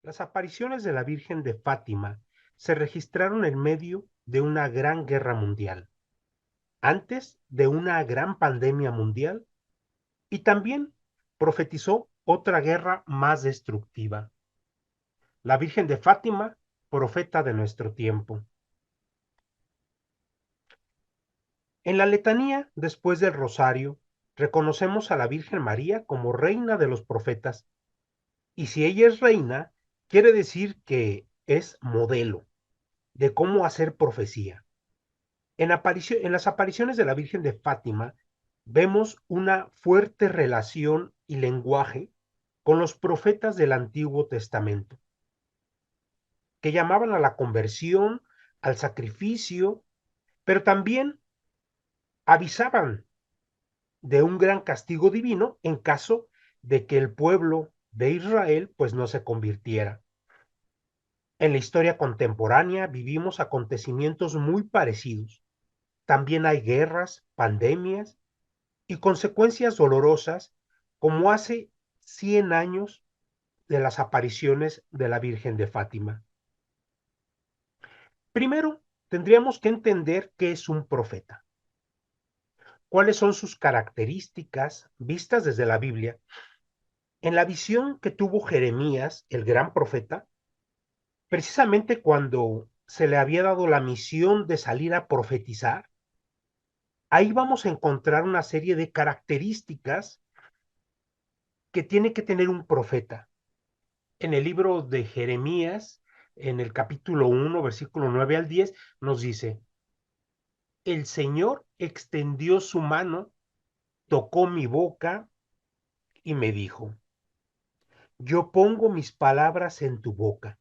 Las apariciones de la Virgen de Fátima se registraron en medio de una gran guerra mundial, antes de una gran pandemia mundial y también profetizó otra guerra más destructiva. La Virgen de Fátima, profeta de nuestro tiempo. En la letanía, después del rosario, reconocemos a la Virgen María como reina de los profetas, y si ella es reina, quiere decir que es modelo de cómo hacer profecía. En las apariciones de la Virgen de Fátima vemos una fuerte relación y lenguaje con los profetas del Antiguo Testamento, que llamaban a la conversión, al sacrificio, pero también avisaban de un gran castigo divino en caso de que el pueblo de Israel pues no se convirtiera. En la historia contemporánea vivimos acontecimientos muy parecidos. También hay guerras, pandemias y consecuencias dolorosas como hace 100 años de las apariciones de la Virgen de Fátima. Primero, tendríamos que entender qué es un profeta, cuáles son sus características vistas desde la Biblia. En la visión que tuvo Jeremías, el gran profeta, precisamente cuando se le había dado la misión de salir a profetizar, ahí vamos a encontrar una serie de características que tiene que tener un profeta. En el libro de Jeremías, en el capítulo 1, versículo 9 al 10, nos dice, el Señor extendió su mano, tocó mi boca y me dijo, yo pongo mis palabras en tu boca.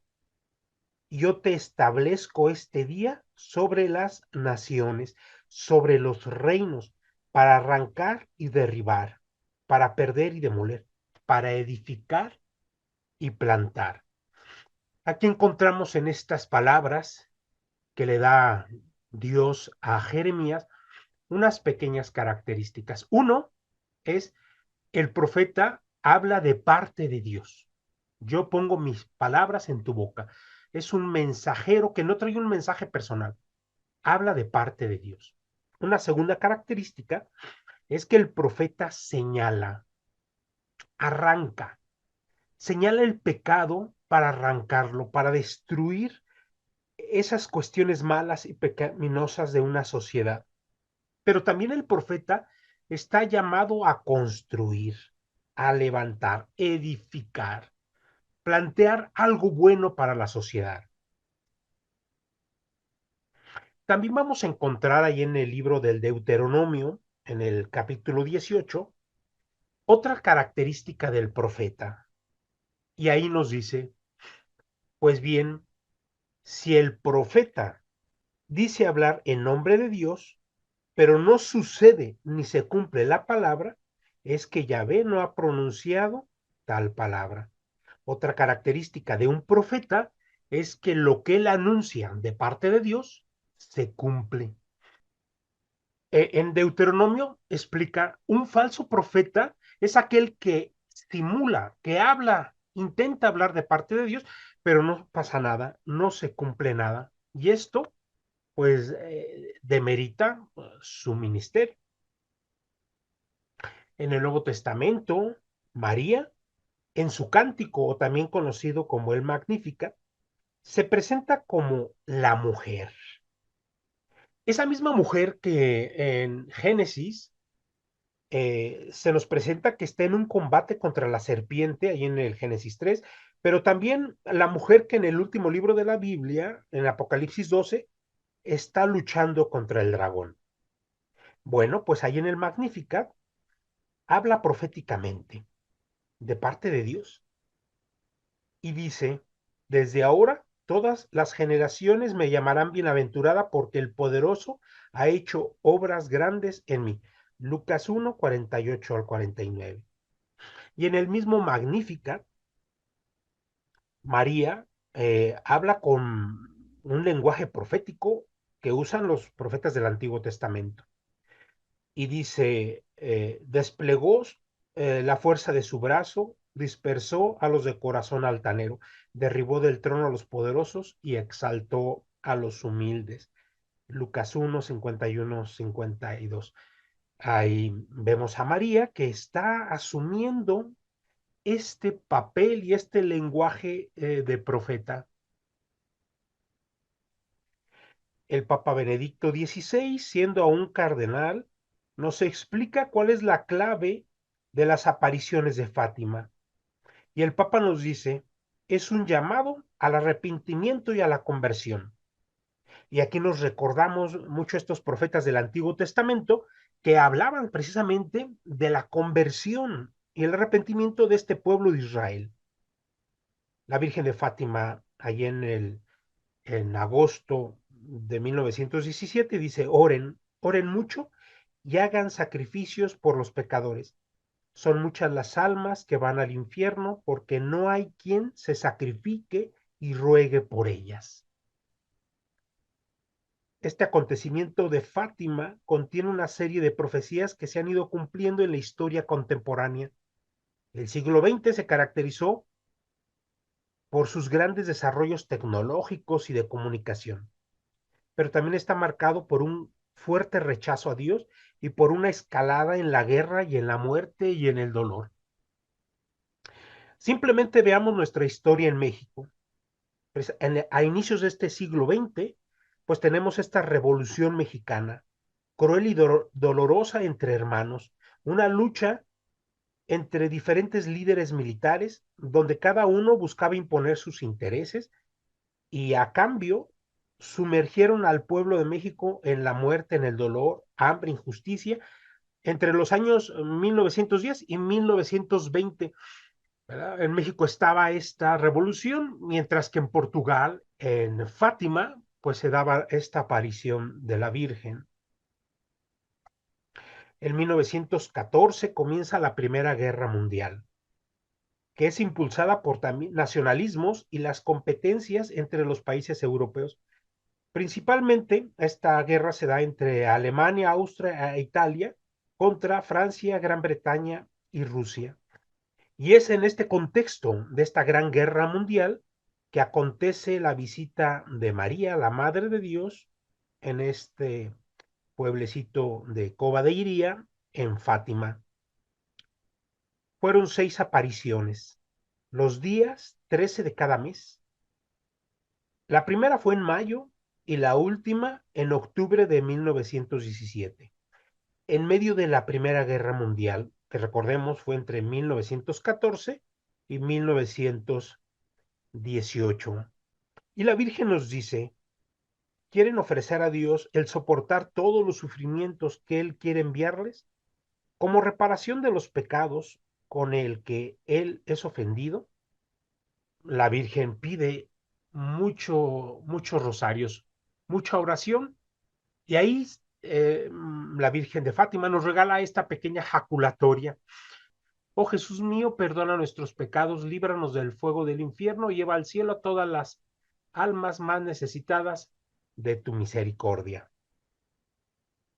Yo te establezco este día sobre las naciones, sobre los reinos, para arrancar y derribar, para perder y demoler, para edificar y plantar. Aquí encontramos en estas palabras que le da Dios a Jeremías unas pequeñas características. Uno es el profeta habla de parte de Dios. Yo pongo mis palabras en tu boca. Es un mensajero que no trae un mensaje personal, habla de parte de Dios. Una segunda característica es que el profeta señala, arranca, señala el pecado para arrancarlo, para destruir esas cuestiones malas y pecaminosas de una sociedad. Pero también el profeta está llamado a construir, a levantar, edificar, plantear algo bueno para la sociedad. También vamos a encontrar ahí en el libro del Deuteronomio, en el capítulo 18, otra característica del profeta. Y ahí nos dice, pues bien, si el profeta dice hablar en nombre de Dios, pero no sucede ni se cumple la palabra, es que Yahvé no ha pronunciado tal palabra. Otra característica de un profeta es que lo que él anuncia de parte de Dios se cumple. En Deuteronomio explica, un falso profeta es aquel que simula, que habla, intenta hablar de parte de Dios, pero no pasa nada, no se cumple nada. Y esto, pues, demerita su ministerio. En el Nuevo Testamento, María, en su cántico, o también conocido como el Magnífica, se presenta como la mujer. Esa misma mujer que en Génesis se nos presenta que está en un combate contra la serpiente, ahí en el Génesis 3, pero también la mujer que en el último libro de la Biblia, en Apocalipsis 12, está luchando contra el dragón. Bueno, pues ahí en el Magnífica habla proféticamente de parte de Dios y dice, desde ahora todas las generaciones me llamarán bienaventurada porque el poderoso ha hecho obras grandes en mí. Lucas 1, 48 al 49. Y en el mismo Magnífica, María habla con un lenguaje profético que usan los profetas del Antiguo Testamento. Y dice, desplegó la fuerza de su brazo dispersó a los de corazón altanero, derribó del trono a los poderosos y exaltó a los humildes. Lucas 1, 51, 52. Ahí vemos a María que está asumiendo este papel y este lenguaje de profeta. El Papa Benedicto XVI, siendo aún cardenal, nos explica cuál es la clave de las apariciones de Fátima. Y el Papa nos dice, es un llamado al arrepentimiento y a la conversión. Y aquí nos recordamos mucho estos profetas del Antiguo Testamento que hablaban precisamente de la conversión y el arrepentimiento de este pueblo de Israel. La Virgen de Fátima, allí en agosto de 1917, dice, oren, oren mucho y hagan sacrificios por los pecadores. Son muchas las almas que van al infierno porque no hay quien se sacrifique y ruegue por ellas. Este acontecimiento de Fátima contiene una serie de profecías que se han ido cumpliendo en la historia contemporánea. El siglo XX se caracterizó por sus grandes desarrollos tecnológicos y de comunicación, pero también está marcado por un fuerte rechazo a Dios y por una escalada en la guerra y en la muerte y en el dolor. Simplemente veamos nuestra historia en México. Pues a inicios de este siglo XX, pues tenemos esta revolución mexicana, cruel y dolorosa entre hermanos, una lucha entre diferentes líderes militares, donde cada uno buscaba imponer sus intereses y a cambio sumergieron al pueblo de México en la muerte, en el dolor, hambre, injusticia, entre los años 1910 y 1920. ¿Verdad? En México estaba esta revolución, mientras que en Portugal, en Fátima, pues se daba esta aparición de la Virgen. En 1914 comienza la Primera Guerra Mundial, que es impulsada por nacionalismos y las competencias entre los países europeos. Principalmente, esta guerra se da entre Alemania, Austria e Italia contra Francia, Gran Bretaña y Rusia. Y es en este contexto de esta gran guerra mundial que acontece la visita de María, la Madre de Dios, en este pueblecito de Cova de Iría, en Fátima. Fueron 6 apariciones, los días 13 de cada mes. La primera fue en mayo y la última en octubre de 1917, en medio de la Primera Guerra Mundial, que recordemos fue entre 1914 y 1918. Y la Virgen nos dice, ¿quieren ofrecer a Dios el soportar todos los sufrimientos que Él quiere enviarles como reparación de los pecados con el que Él es ofendido? La Virgen pide muchos rosarios, mucha oración, y ahí la Virgen de Fátima nos regala esta pequeña jaculatoria. Oh Jesús mío, perdona nuestros pecados, líbranos del fuego del infierno y lleva al cielo a todas las almas más necesitadas de tu misericordia.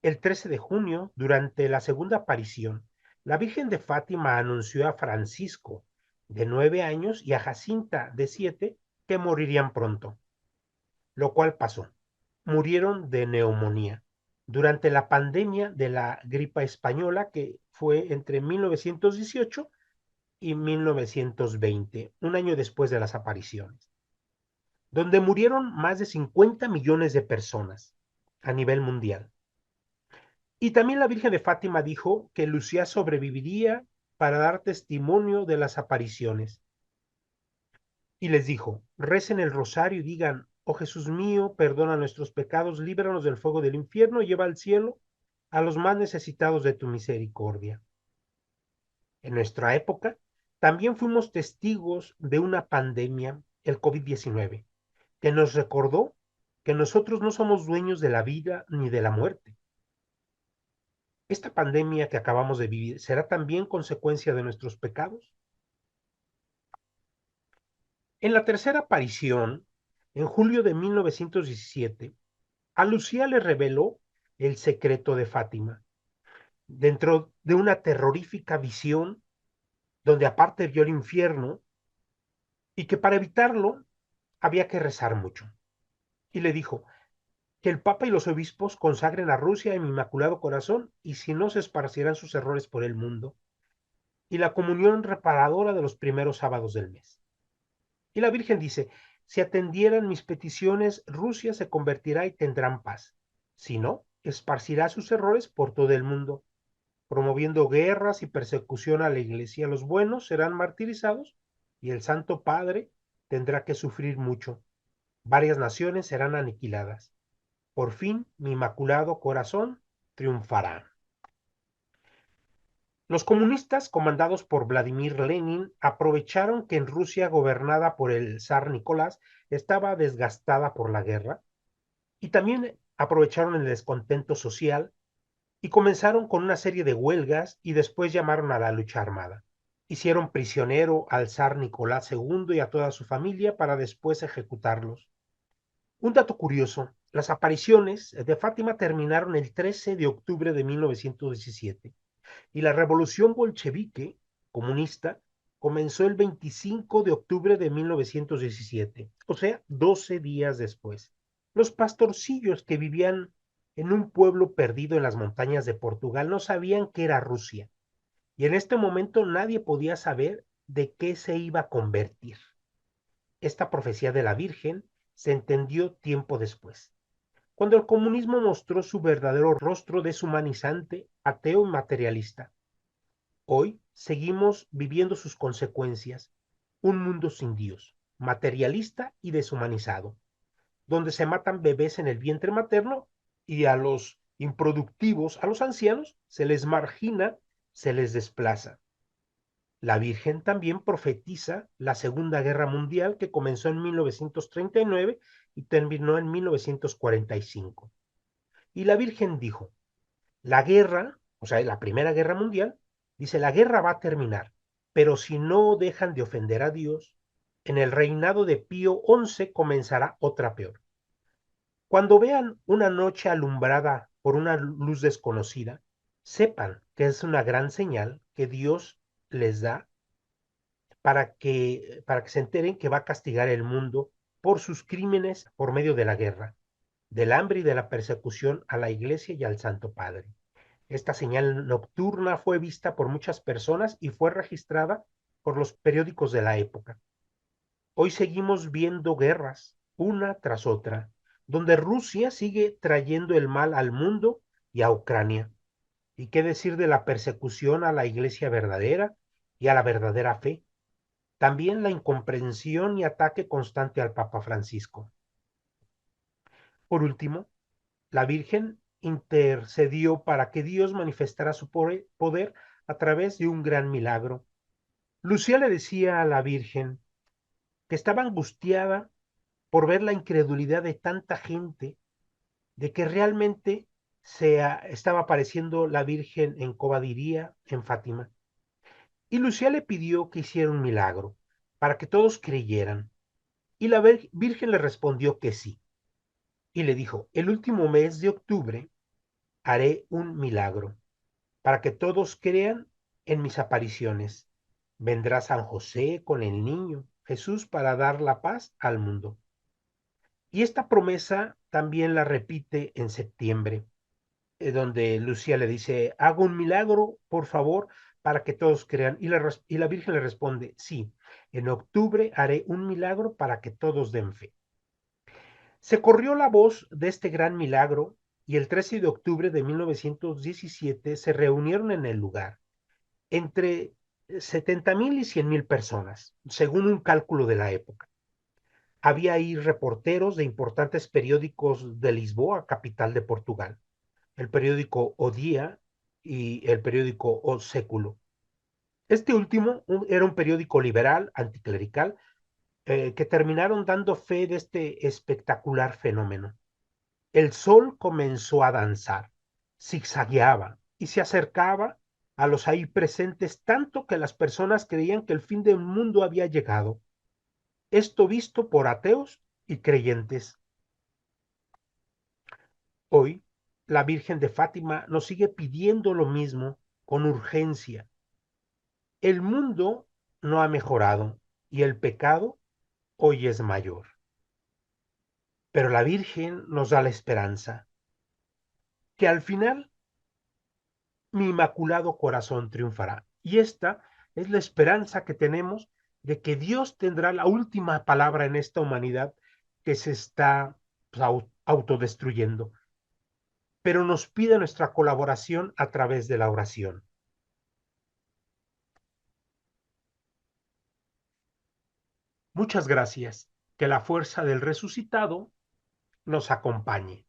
El 13 de junio, durante la segunda aparición, la Virgen de Fátima anunció a Francisco, de 9 años, y a Jacinta, de 7, que morirían pronto, lo cual pasó. Murieron de neumonía durante la pandemia de la gripa española, que fue entre 1918 y 1920, un año después de las apariciones, donde murieron más de 50 millones de personas a nivel mundial. Y también la Virgen de Fátima dijo que Lucía sobreviviría para dar testimonio de las apariciones. Y les dijo, recen el rosario y digan, oh Jesús mío, perdona nuestros pecados, líbranos del fuego del infierno y lleva al cielo a los más necesitados de tu misericordia. En nuestra época, también fuimos testigos de una pandemia, el COVID-19, que nos recordó que nosotros no somos dueños de la vida ni de la muerte. ¿Esta pandemia que acabamos de vivir será también consecuencia de nuestros pecados? En la tercera aparición, en julio de 1917, a Lucía le reveló el secreto de Fátima. Dentro de una terrorífica visión, donde aparte vio el infierno y que para evitarlo había que rezar mucho. Y le dijo que el Papa y los obispos consagren a Rusia en mi Inmaculado Corazón y si no se esparcirán sus errores por el mundo, y la comunión reparadora de los primeros sábados del mes. Y la Virgen dice, si atendieran mis peticiones, Rusia se convertirá y tendrán paz. Si no, esparcirá sus errores por todo el mundo, promoviendo guerras y persecución a la Iglesia. Los buenos serán martirizados y el Santo Padre tendrá que sufrir mucho. Varias naciones serán aniquiladas. Por fin, mi Inmaculado Corazón triunfará. Los comunistas, comandados por Vladimir Lenin, aprovecharon que en Rusia, gobernada por el zar Nicolás, estaba desgastada por la guerra, y también aprovecharon el descontento social y comenzaron con una serie de huelgas y después llamaron a la lucha armada. Hicieron prisionero al zar Nicolás II y a toda su familia para después ejecutarlos. Un dato curioso, las apariciones de Fátima terminaron el 13 de octubre de 1917 y la revolución bolchevique comunista comenzó el 25 de octubre de 1917, o sea, 12 días después. Los pastorcillos que vivían en un pueblo perdido en las montañas de Portugal no sabían que era Rusia, y en este momento nadie podía saber de qué se iba a convertir. Esta profecía de la Virgen se entendió tiempo después, cuando el comunismo mostró su verdadero rostro deshumanizante, ateo y materialista. Hoy seguimos viviendo sus consecuencias, un mundo sin Dios, materialista y deshumanizado, donde se matan bebés en el vientre materno y a los improductivos, a los ancianos, se les margina, se les desplaza. La Virgen también profetiza la Segunda Guerra Mundial que comenzó en 1939 y terminó en 1945. Y la Virgen dijo, la guerra, o sea, la Primera Guerra Mundial, dice, la guerra va a terminar, pero si no dejan de ofender a Dios, en el reinado de Pío XI comenzará otra peor. Cuando vean una noche alumbrada por una luz desconocida, sepan que es una gran señal que Dios les da para que se enteren que va a castigar el mundo por sus crímenes por medio de la guerra, del hambre y de la persecución a la Iglesia y al Santo Padre. Esta señal nocturna fue vista por muchas personas y fue registrada por los periódicos de la época. Hoy seguimos viendo guerras, una tras otra, donde Rusia sigue trayendo el mal al mundo y a Ucrania. ¿Y qué decir de la persecución a la iglesia verdadera y a la verdadera fe? También la incomprensión y ataque constante al Papa Francisco. Por último, la Virgen intercedió para que Dios manifestara su poder a través de un gran milagro. Lucía le decía a la Virgen que estaba angustiada por ver la incredulidad de tanta gente, de que realmente estaba apareciendo la Virgen en Cobadiría, en Fátima. Y Lucía le pidió que hiciera un milagro para que todos creyeran. Y la Virgen le respondió que sí. Y le dijo, el último mes de octubre haré un milagro para que todos crean en mis apariciones. Vendrá San José con el niño Jesús para dar la paz al mundo. Y esta promesa también la repite en septiembre, donde Lucía le dice, hago un milagro, por favor, para que todos crean. Y la Virgen le responde, sí, en octubre haré un milagro para que todos den fe. Se corrió la voz de este gran milagro y el 13 de octubre de 1917 se reunieron en el lugar entre 70,000 y 100,000 personas, según un cálculo de la época. Había ahí reporteros de importantes periódicos de Lisboa, capital de Portugal, el periódico O Día y el periódico O Século. Este último era un periódico liberal, anticlerical, que terminaron dando fe de este espectacular fenómeno. El sol comenzó a danzar, zigzagueaba y se acercaba a los ahí presentes tanto que las personas creían que el fin del mundo había llegado. Esto visto por ateos y creyentes. Hoy, la Virgen de Fátima nos sigue pidiendo lo mismo con urgencia. El mundo no ha mejorado y el pecado hoy es mayor. Pero la Virgen nos da la esperanza que al final mi inmaculado corazón triunfará. Y esta es la esperanza que tenemos de que Dios tendrá la última palabra en esta humanidad que se está pues, autodestruyendo. Pero nos pide nuestra colaboración a través de la oración. Muchas gracias. Que la fuerza del resucitado nos acompañe.